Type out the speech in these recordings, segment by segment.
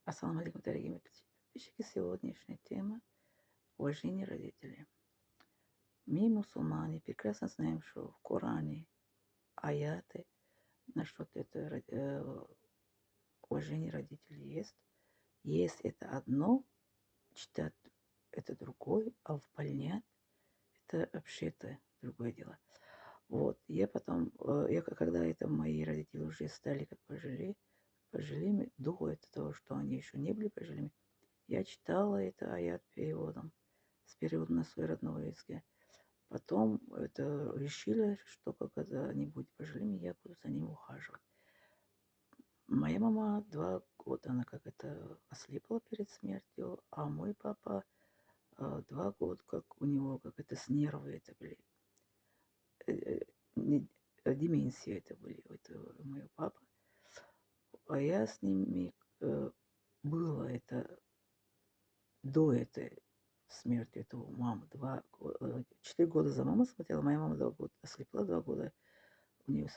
Ассаламу алейкум, дорогие мои подписчики. Сегодняшняя тема — уважение родителей. Мы, мусульмане, прекрасно знаем, что в Коране аяты насчет этого уважения родителей есть. Есть это одно, читать это другое, а выполнять это вообще-то другое дело. Вот, я потом, когда это мои родители уже стали как пожилыми, до этого, что они еще не были пожилыми, я читала это аят переводом, с переводом на свой родной языке. Потом это решили, что когда они будут пожилыми, я буду за ним ухаживать. Моя мама 2 года, она как это ослепла перед смертью, а мой папа 2 года, как у него как это с нервы это были, э, э, деменция это были, это мой папа. А я с ними было это до этой смерти этого мамы. 4 года за мамой смотрела, моя мама 2 года ослепла, 2 года у нее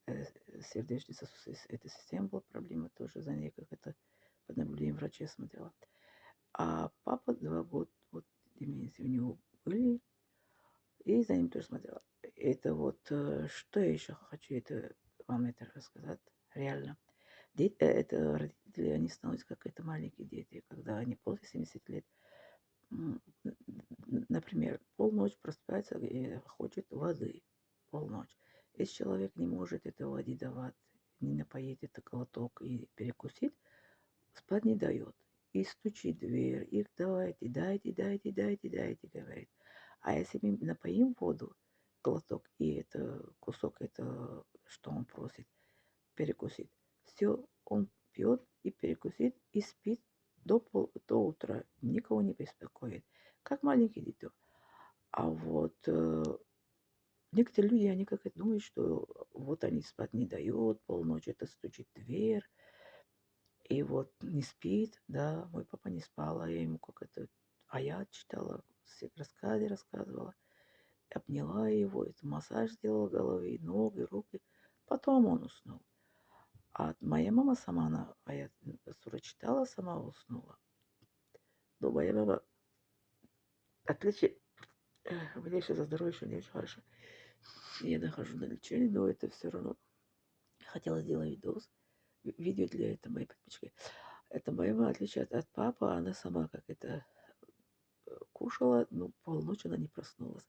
сердечно-сосудистая эта система была проблема, тоже за ней как это под наблюдением врача смотрела. А папа 2 года, вот деменции у него были, и за ним тоже смотрела. Это вот, что я еще хочу это, вам это рассказать, реально. Это родители, они становятся как это маленькие дети, когда они после 70 лет. М, Например, полночь просыпается и хочет воды. Полночь. Если человек не может этой воды давать, не напоить это глоток и перекусить, спать не дает. И стучит в дверь, и давайте, дайте, дайте, дайте, дайте, говорит. А если мы напоим воду, глоток, и это кусок, это что он просит, перекусить, все, он пьет и перекусит, и спит до утра, никого не беспокоит, как маленький дитё. А вот некоторые люди, они как это думают, что вот они спать не дают, полночи это стучит в дверь, и вот не спит, да, мой папа не спал, а я ему как это, а я читала, все рассказы рассказывала, обняла его, это массаж сделала головы, ноги, руки, потом он уснул. А моя мама сама, она аят сура читала, сама уснула. Но моя мама, отличие, у меня сейчас за здоровье еще не очень хорошо. Я нахожу на лечении, но это все равно хотела сделать видео для этой моей подписчики. Это моя мама, отличие от папы, она сама как это кушала, ну, полночи она не проснулась.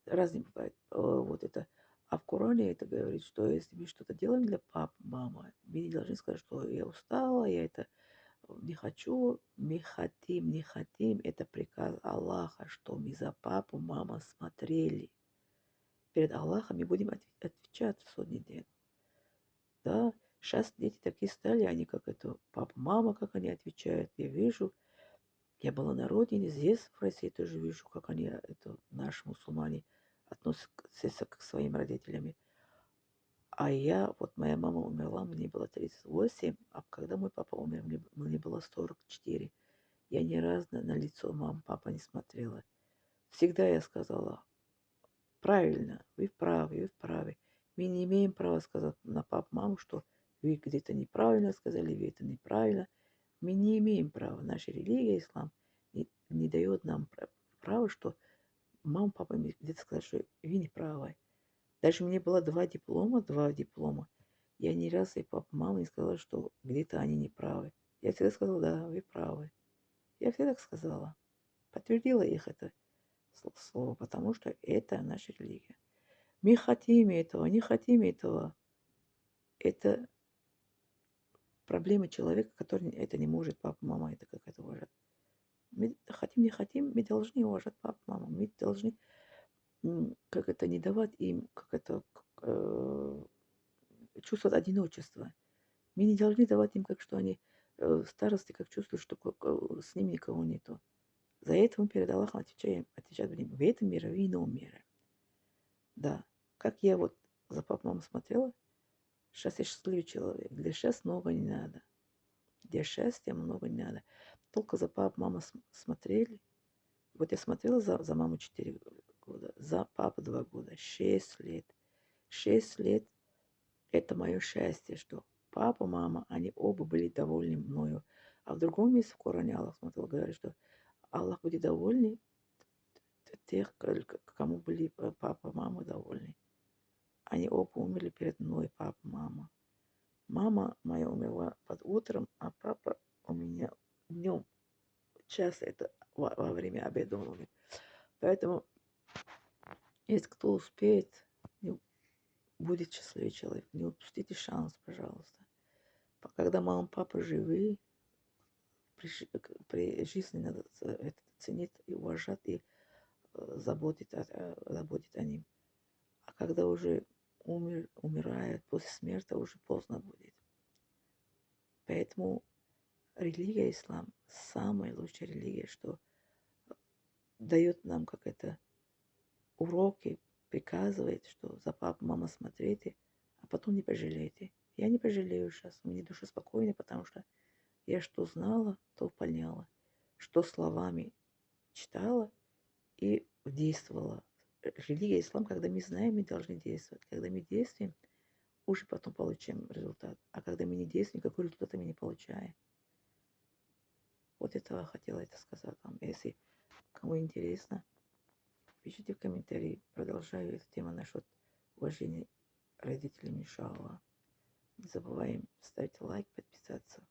Разные бывает. Вот это. А в Коране это говорит, что если мы что-то делаем для папы, мамы, мы не должны сказать, что я устала, я это не хочу, мы хотим, не хотим. Это приказ Аллаха, что мы за папу, мама смотрели. Перед Аллахом мы будем отвечать в судный день. Да, сейчас дети такие стали, они как это, папа, мама, как они отвечают. Я вижу, я была на родине, здесь, в России, тоже вижу, как они, это, наши мусульмане, относятся к своим родителям. А я, вот моя мама умерла, мне было 38, а когда мой папа умер, мне было 44. Я ни разу на лицо мам, папа не смотрела. Всегда я сказала, правильно, вы правы, вы правы. Мы не имеем права сказать на папу, маму, что вы где-то неправильно сказали, вы это неправильно. Мы не имеем права. Наша религия, ислам, не дает нам права, что мама, папа где-то сказать, что вы не правы. Даже у меня было два диплома. Я ни разу и папа, мама не сказала, что где-то они не правы. Я всегда сказала, да, вы правы. Я всегда так сказала. Подтвердила их это слово, потому что это наша религия. Мы хотим этого, не хотим этого. Это проблема человека, который это не может, папа, мама, это как это уважать. Мы хотим, не хотим, мы должны уважать папу, маму. Мы должны, как это, не давать им, как это, чувствовать одиночество. Мы не должны давать им, как что они в старости, как чувствуют, что с ним никого нету. За это мы перед Аллахом отвечать будем в этом мире, в ином мире. Да, как я вот за папу, маму смотрела, сейчас я счастливый человек. Для счастья много не надо. Для счастья много не надо. Только за папу, маму смотрели. Вот я смотрела за маму 4 года, за папу 2 года, 6 лет. 6 лет — это мое счастье, что папа, мама, они оба были довольны мною. А в другом месте в Коране Аллах смотрел, говорит, что Аллах будет довольный тех, кому были папа, мама довольны. Они оба умерли перед мной, папа, мама. Мама моя умерла под утром, а папа у меня днем. Час это во время обеда он умер. Поэтому, если кто успеет, будет счастливый человек. Не упустите шанс, пожалуйста. Когда мама, папа живы, при жизни надо это ценить и уважать, и заботить о ним. А когда уже умирает, после смерти уже поздно будет. Поэтому религия ислам самая лучшая религия, что дает нам как это уроки, приказывает, что за папой, мама смотрите, а потом не пожалейте. Я не пожалею сейчас, мне душа спокойна, потому что я что знала, то поняла, что словами читала и действовала. Религия ислам, когда мы знаем, мы должны действовать. Когда мы действуем, уже потом получаем результат. А когда мы не действуем, никакого результата мы не получаем. Вот это я хотела это сказать вам. Если кому интересно, пишите в комментарии. Продолжаю эту тему насчет уважения родителей, иншаллах. Не забываем ставить лайк, подписаться.